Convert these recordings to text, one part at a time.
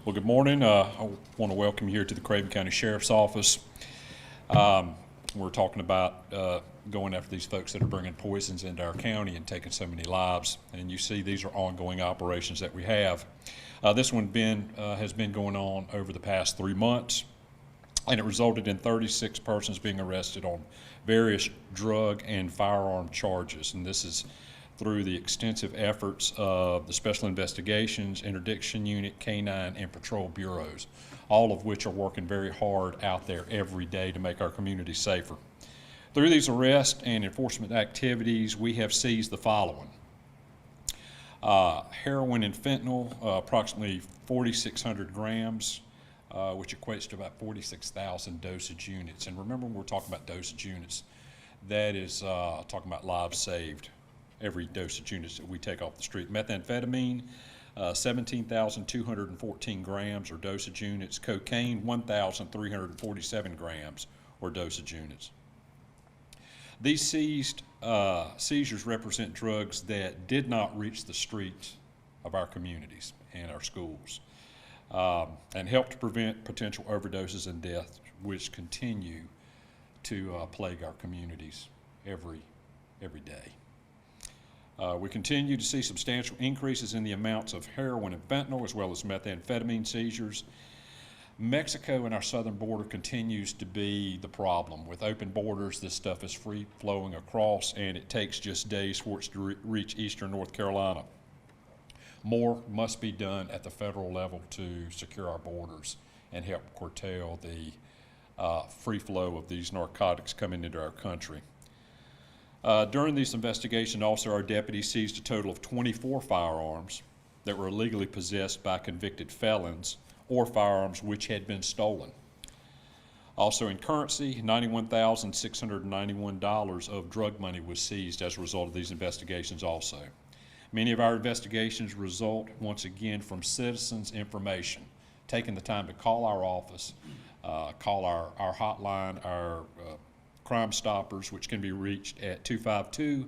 Well, good morning. I want to welcome you here to the Craven County Sheriff's Office. We're talking about going after these folks that are bringing poisons into our county and taking so many lives. And you see these are ongoing operations that we have. This one has been going on over the past 3 months, and it resulted in 36 persons being arrested on various drug and firearm charges. And this is through the extensive efforts of the Special Investigations, Interdiction Unit, Canine, and Patrol Bureaus, all of which are working very hard out there every day to make our community safer. Through these arrest and enforcement activities, we have seized the following. Heroin and fentanyl, approximately 4,600 grams, which equates to about 46,000 dosage units. And remember, when we're talking about dosage units, that is talking about lives saved. Every dosage units that we take off the street. Methamphetamine, 17,214 grams or dosage units. Cocaine, 1,347 grams or dosage units. These seizures represent drugs that did not reach the streets of our communities and our schools, and help to prevent potential overdoses and deaths, which continue to plague our communities every day. We continue to see substantial increases in the amounts of heroin and fentanyl, as well as methamphetamine seizures. Mexico and our southern border continues to be the problem. With open borders, this stuff is free flowing across, and it takes just days for it to reach eastern North Carolina. More must be done at the federal level to secure our borders and help curtail the free flow of these narcotics coming into our country. During this investigation, also, our deputies seized a total of 24 firearms that were illegally possessed by convicted felons or firearms which had been stolen. Also in currency, $91,691 of drug money was seized as a result of these investigations also. Many of our investigations result, once again, from citizens' information, taking the time to call our office, call our hotline, our Crime Stoppers, which can be reached at 252-633-5154,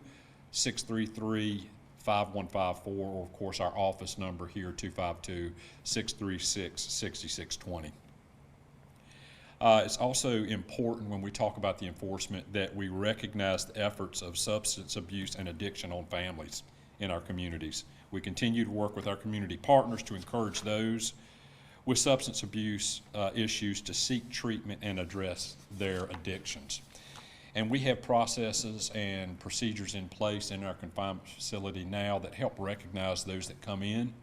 or of course our office number here, 252-636-6620. It's also important when we talk about the enforcement that we recognize the efforts of substance abuse and addiction on families in our communities. We continue to work with our community partners to encourage those with substance abuse issues to seek treatment and address their addictions. And we have processes and procedures in place in our confinement facility now that help recognize those that come in,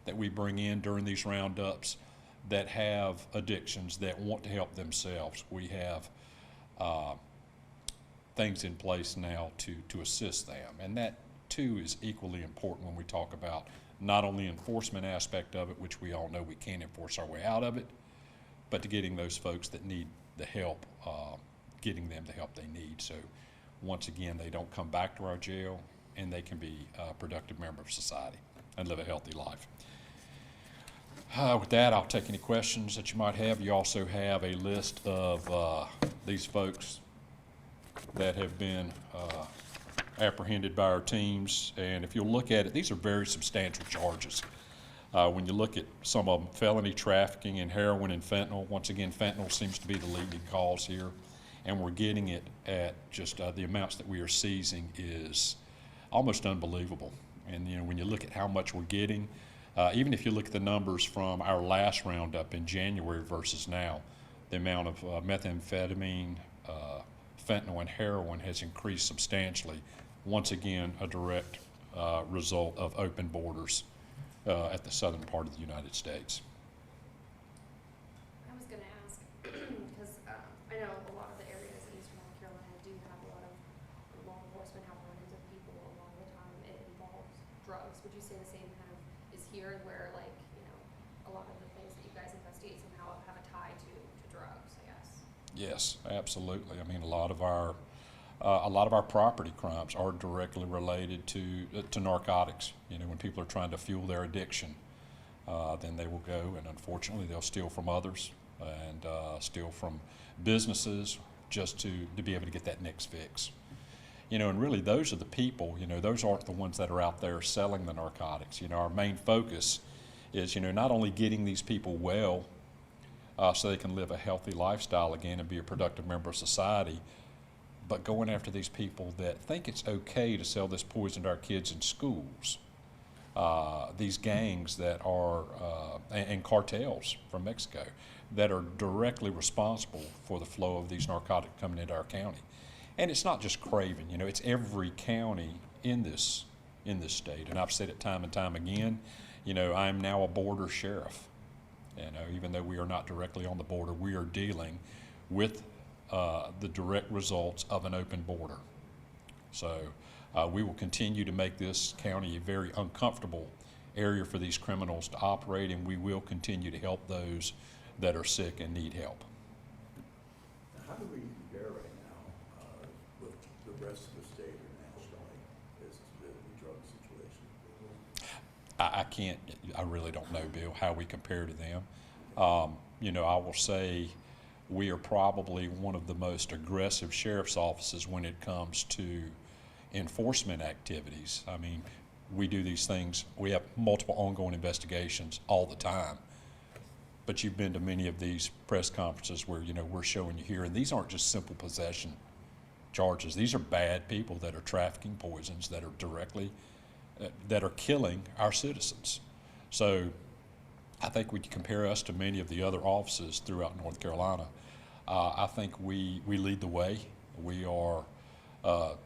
that we bring in during these roundups, that have addictions, that want to help themselves. We have things in place now to assist them. And that too is equally important when we talk about not only the enforcement aspect of it, which we all know we can't enforce our way out of it, but to getting those folks that need the help, getting them the help they need. So once again, they don't come back to our jail, and they can be a productive member of society and live a healthy life. With that, I'll take any questions that you might have. You also have a list of these folks that have been apprehended by our teams, and if you'll look at it, these are very substantial charges. When you look at some of them, felony trafficking in heroin and fentanyl, once again, fentanyl seems to be the leading cause here. And we're getting it at just the amounts that we are seizing is almost unbelievable. And when you look at how much we're getting, even if you look at the numbers from our last roundup in January versus now, the amount of methamphetamine, fentanyl, and heroin has increased substantially. Once again, a direct result of open borders at the southern part of the United States. I was going to ask, because I know a lot of the areas in eastern North Carolina do have a lot of law enforcement have run-ins with people a lot of the time. It involves drugs. Would you say the same kind of is here, where a lot of the things that you guys investigate somehow have a tie to drugs, I guess? Yes, absolutely. I mean, a lot of our property crimes are directly related to narcotics. When people are trying to fuel their addiction, then they will go and unfortunately they'll steal from others and steal from businesses just to be able to get that next fix. And really those are the people, those aren't the ones that are out there selling the narcotics. Our main focus is, not only getting these people well so they can live a healthy lifestyle again and be a productive member of society, but going after these people that think it's okay to sell this poison to our kids in schools. These gangs that are, and cartels from Mexico that are directly responsible for the flow of these narcotics coming into our county. And it's not just Craven, it's every county in this state. And I've said it time and time again, I'm now a border sheriff. Even though we are not directly on the border, we are dealing with the direct results of an open border. So we will continue to make this county a very uncomfortable area for these criminals to operate, and we will continue to help those that are sick and need help. How do we compare right now with the rest of the state or nationally as to the drug situation? I really don't know, Bill, how we compare to them. I will say we are probably one of the most aggressive sheriff's offices when it comes to enforcement activities. I mean, we do these things, we have multiple ongoing investigations all the time. But you've been to many of these press conferences where, we're showing you here, and these aren't just simple possession charges. These are bad people that are trafficking poisons that are directly, that are killing our citizens. So I think we can compare us to many of the other offices throughout North Carolina. I think we lead the way. We are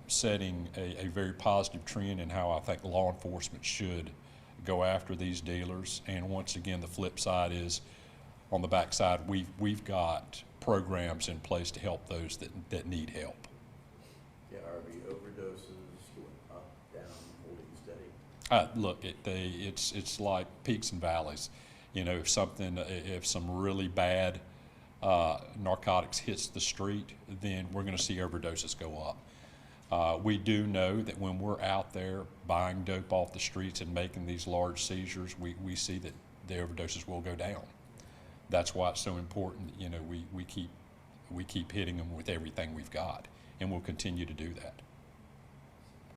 setting a very positive trend in how I think law enforcement should go after these dealers. And once again, the flip side is, on the backside, we've got programs in place to help those that need help. Yeah, are the overdoses going up, down, holding steady? Look, it's like peaks and valleys. If some really bad narcotics hits the street, then we're going to see overdoses go up. We do know that when we're out there buying dope off the streets and making these large seizures, we see that the overdoses will go down. That's why it's so important. We keep hitting them with everything we've got, and we'll continue to do that.